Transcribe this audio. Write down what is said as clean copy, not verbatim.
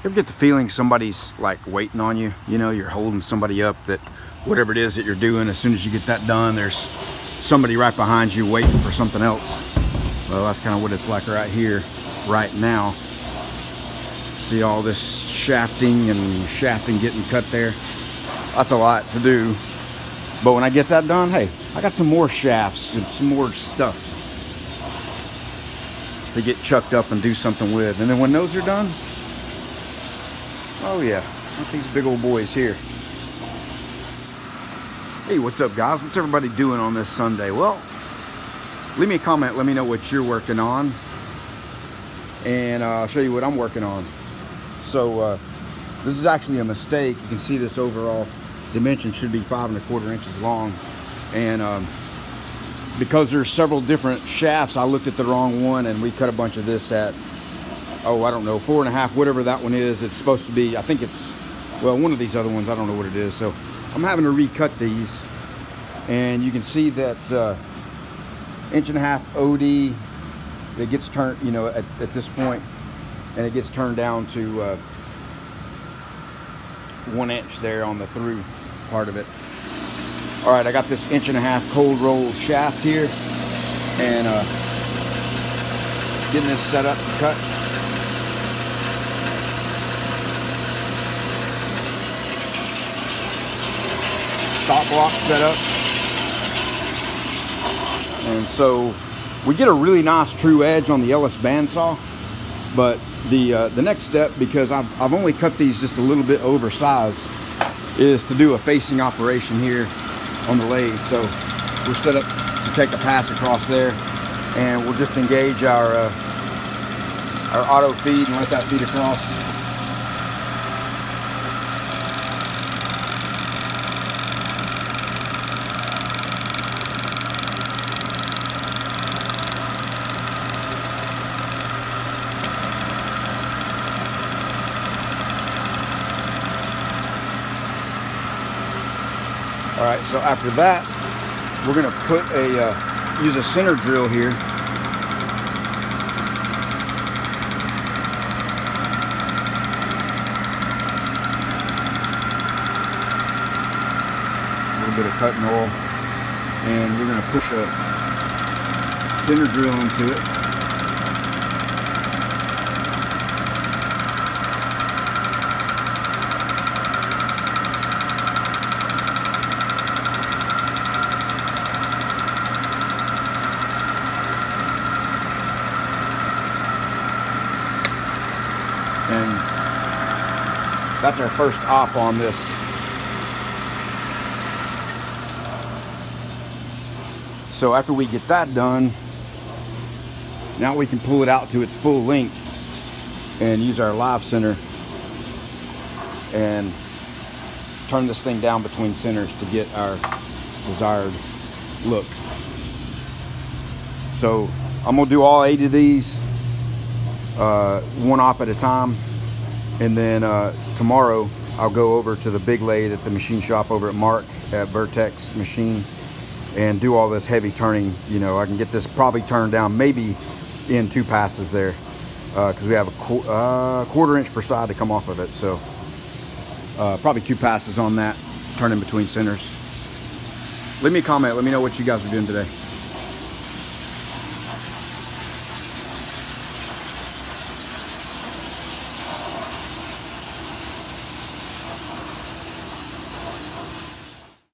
Ever get the feeling somebody's like waiting on you? You know, you're holding somebody up, that whatever it is that you're doing, as soon as you get that done, there's somebody right behind you waiting for something else. Well, that's kind of what it's like right here, right now. See all this shafting getting cut there. That's a lot to do. But when I get that done, hey, I got some more shafts and some more stuff to get chucked up and do something with. And then when those are done, oh yeah, look at these big old boys here. Hey, what's up guys? What's everybody doing on this Sunday? Well, leave me a comment, let me know what you're working on, and I'll show you what I'm working on. So this is actually a mistake. You can see this overall dimension should be 5 1/4 inches long, and because there's several different shafts, I looked at the wrong one, and we cut a bunch of this at, oh, I don't know, 4 1/2, whatever that one is. It's supposed to be, I think it's, well, one of these other ones, I don't know what it is. So I'm having to recut these, and you can see that 1.5 OD that gets turned, you know, at this point, and it gets turned down to 1 inch there on the through part of it. All right, I got this 1.5 cold roll shaft here, and getting this set up to cut. Stop block set up, and so we get a really nice true edge on the Ellis bandsaw. But the next step, because I've only cut these just a little bit oversized, is to do a facing operation here on the lathe. So we're set up to take a pass across there, and we'll just engage our auto feed and let that feed across. All right, so after that, we're gonna put use a center drill here. A little bit of cutting oil, and we're gonna push a center drill into it. And that's our first op on this. So after we get that done, now we can pull it out to its full length and use our live center and turn this thing down between centers to get our desired look. So I'm gonna do all 8 of these, one op at a time, and then tomorrow I'll go over to the big lathe at the machine shop over at Mark at Vertex Machine and do all this heavy turning. You know, I can get this probably turned down maybe in 2 passes there, because we have a 1/4 inch per side to come off of it. So probably 2 passes on that, turning between centers. Leave me a comment, let me know what you guys are doing today.